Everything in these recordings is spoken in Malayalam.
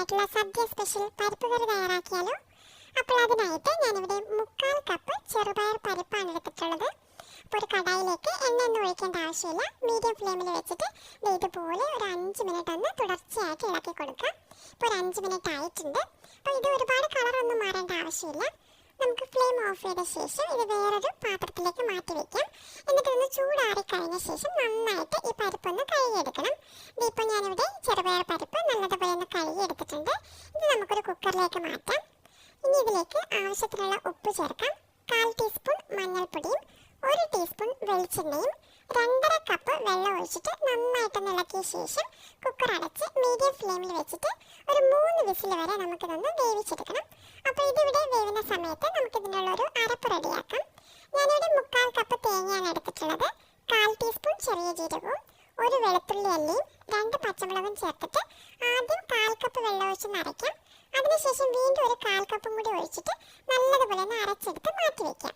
ആയിട്ടുള്ള സദ്യ സ്പെഷ്യൽ പരിപ്പ് കറി തയ്യാറാക്കിയാലോ? അപ്പോൾ അതിനായിട്ട് ഞാനിവിടെ 3/4 കപ്പ് ചെറുപയർ പരിപ്പാണ് എടുത്തിട്ടുള്ളത്. അപ്പോൾ ഒരു കടായിലേക്ക് എണ്ണയൊന്നും ഒഴിക്കേണ്ട ആവശ്യമില്ല. മീഡിയം ഫ്ലെയിമിൽ വെച്ചിട്ട് ഇതുപോലെ ഒരു 5 മിനിറ്റ് ഒന്ന് തുടർച്ചയായിട്ട് ഇളക്കി കൊടുക്കാം. ഇപ്പോൾ ഒരു 5 മിനിറ്റ് ആയിട്ടുണ്ട്. അപ്പോൾ ഇത് ഒരുപാട് കളറൊന്നും മാറേണ്ട ആവശ്യമില്ല. നമുക്ക് ഫ്ലെയിം ഓഫ് ചെയ്ത ശേഷം ഇത് വേറൊരു പാത്രത്തിലേക്ക് മാറ്റി വയ്ക്കാം. എന്നിട്ട് ഒന്ന് ചൂടാറി കഴിഞ്ഞ ശേഷം നന്നായിട്ട് ഈ പരിപ്പൊന്ന് കഴുകിയെടുക്കണം. ഇതിപ്പോൾ ഞാനിവിടെ ചെറുപയർ പരിപ്പ് നല്ലതുപോലെ ഒന്ന് കഴുകിയെടുത്തിട്ടുണ്ട്. ഇത് നമുക്കൊരു കുക്കറിലേക്ക് മാറ്റാം. ഇനി ഇതിലേക്ക് ആവശ്യത്തിനുള്ള ഉപ്പ് ചേർക്കാം. 1/4 ടീസ്പൂൺ മഞ്ഞൾപ്പൊടിയും 1 ടീസ്പൂൺ വെളിച്ചെണ്ണയും 2.5 കപ്പ് വെള്ളം ഒഴിച്ചിട്ട് നന്നായിട്ട് ഇളക്കിയ ശേഷം കുക്കർ അടച്ച് മീഡിയം ഫ്ലെയിമിൽ വെച്ചിട്ട് ഒരു 3 വിസിൽ വരെ നമുക്കിതൊന്ന് വേവിച്ചെടുക്കണം. അപ്പോൾ ഇതിവിടെ വേവുന്ന സമയത്ത് നമുക്കിതിനുള്ള ഒരു അരപ്പ് റെഡിയാക്കാം. ഞാനിവിടെ 3/4 കപ്പ് തേങ്ങയാണ് എടുത്തിട്ടുള്ളത്. 1/4 ടീസ്പൂൺ ചെറിയ ജീരകവും 1 വെളുത്തുള്ളി അല്ലിയും 2 പച്ചമുളകും ചേർത്തിട്ട് ആദ്യം 1/4 കപ്പ് വെള്ളം ഒഴിച്ച് നരയ്ക്കാം. അതിനുശേഷം വീണ്ടും ഒരു 1/4 കപ്പും കൂടി ഒഴിച്ചിട്ട് നല്ലതുപോലെ ഒന്ന് അരച്ചെടുത്ത് മാറ്റി വയ്ക്കാം.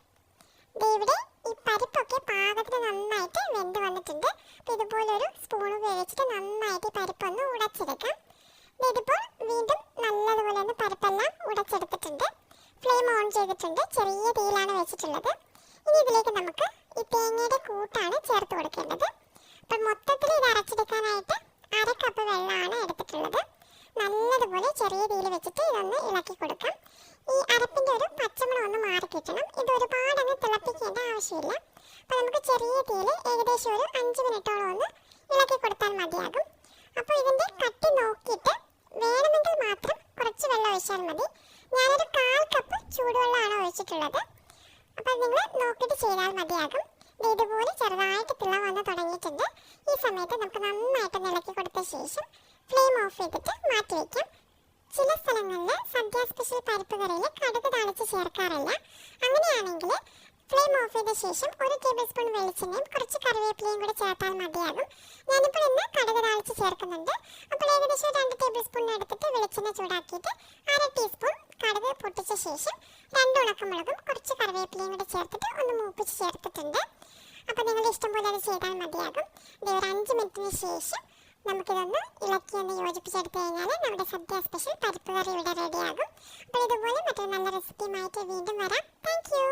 ഇവിടെ ഈ പരിപ്പൊക്കെ പാകത്തിന് നന്നായിട്ട് വെന്ത് വന്നിട്ടുണ്ട്. അപ്പോൾ ഇതുപോലെ ഒരു സ്പൂൺ ഉപയോഗിച്ചിട്ട് നന്നായിട്ട് ഈ പരിപ്പൊന്ന് ഉടച്ചെടുക്കാം. ഇതിപ്പോൾ വീണ്ടും നല്ലതുപോലെ ഒന്ന് പരിപ്പെല്ലാം ഉടച്ചെടുത്തിട്ടുണ്ട്. ഫ്ലെയിം ഓൺ ചെയ്തിട്ടുണ്ട്. ചെറിയ തീയിലാണ് വെച്ചിട്ടുള്ളത്. ഇനി ഇതിലേക്ക് നമുക്ക് ഈ തേങ്ങയുടെ കൂട്ടാണ് ചേർത്ത് കൊടുക്കേണ്ടത്. അപ്പം മൊത്തത്തിൽ ഇത് അരച്ചെടുക്കാനായിട്ട് 1/2 കപ്പ് വെള്ളമാണ് എടുത്തിട്ടുള്ളത്. നല്ലതുപോലെ ചെറിയ തീയിൽ വെച്ചിട്ട് ഇതൊന്ന് ഇളക്കി കൊടുക്കാം. ഈ അരപ്പിൻ്റെ ഒരു പച്ചമണം ഒന്ന് മാറി കിട്ടണം. ഇത് ഒരുപാടങ്ങ് തിളപ്പിക്കേണ്ട ആവശ്യമില്ല. അപ്പോൾ നമുക്ക് ചെറിയ തീയിൽ ഏകദേശം ഒരു 5 മിനിറ്റോളം ഒന്ന് ഇളക്കി കൊടുത്താൽ മതിയാകും. അപ്പോൾ ഇതിൻ്റെ കട്ടി നോക്കിയിട്ട് വേണമെങ്കിൽ മാത്രം കുറച്ച് വെള്ളം ഒഴിച്ചാൽ മതി. ഞാനൊരു 1/4 കപ്പ് ചൂടുവെള്ളമാണ് ഒഴിച്ചിട്ടുള്ളത്. അപ്പോൾ നിങ്ങൾ നോക്കിയിട്ട് ചെയ്താൽ മതിയാകും. ഇതുപോലെ ചെറുതായിട്ട് തിള വന്ന് തുടങ്ങിയിട്ടുണ്ട്. ഈ സമയത്ത് നമുക്ക് നന്നായിട്ട് ഇളക്കി കൊടുത്ത ശേഷം ഫ്ലെയിം ഓഫ് ചെയ്തിട്ട് മാറ്റി വയ്ക്കാം. ചില സ്ഥലങ്ങളിൽ സദ്യ സ്പെഷ്യൽ പരിപ്പ് കറിയിൽ കടുക് താളിച്ച് ചേർക്കാറില്ല. അങ്ങനെയാണെങ്കിൽ ഫ്ലെയിം ഓഫ് ചെയ്ത ശേഷം 1 ടേബിൾ സ്പൂൺ വെളിച്ചെണ്ണയും കുറച്ച് കറിവേപ്പിലയും കൂടി ചേർത്താൽ മതിയാകും. ഞാനിപ്പോൾ ഇന്ന് കടുക് താളിച്ച് ചേർക്കുന്നുണ്ട്. അപ്പോൾ ഏകദേശം 2 ടേബിൾ സ്പൂൺ എടുത്തിട്ട് വെളിച്ചെണ്ണ ചൂടാക്കിയിട്ട് 1/2 ടീസ്പൂൺ കടുക് പൊട്ടിച്ച ശേഷം 2 ഉണക്കമുളകും കുറച്ച് കറിവേപ്പിലയും കൂടി ചേർത്തിട്ട് ഒന്ന് മൂപ്പിച്ച് ചേർത്തിട്ടുണ്ട്. അപ്പോൾ നിങ്ങളുടെ ഇഷ്ടം പോലെ അത് ചെയ്താൽ മതിയാകും. ഇത് ഒരു 5 മിനിറ്റിന് ശേഷം നമുക്കിതൊന്ന് ഇളക്കി ഒന്ന് യോജിപ്പിച്ചെടുത്ത് കഴിഞ്ഞാൽ നമ്മുടെ സദ്യ സ്പെഷ്യൽ പരിപ്പ് കറി ഇവിടെ റെഡിയാകും. അപ്പോൾ ഇതുപോലെ മറ്റൊരു നല്ല റെസിപ്പിയുമായിട്ട് വീണ്ടും വരാം. Thank you.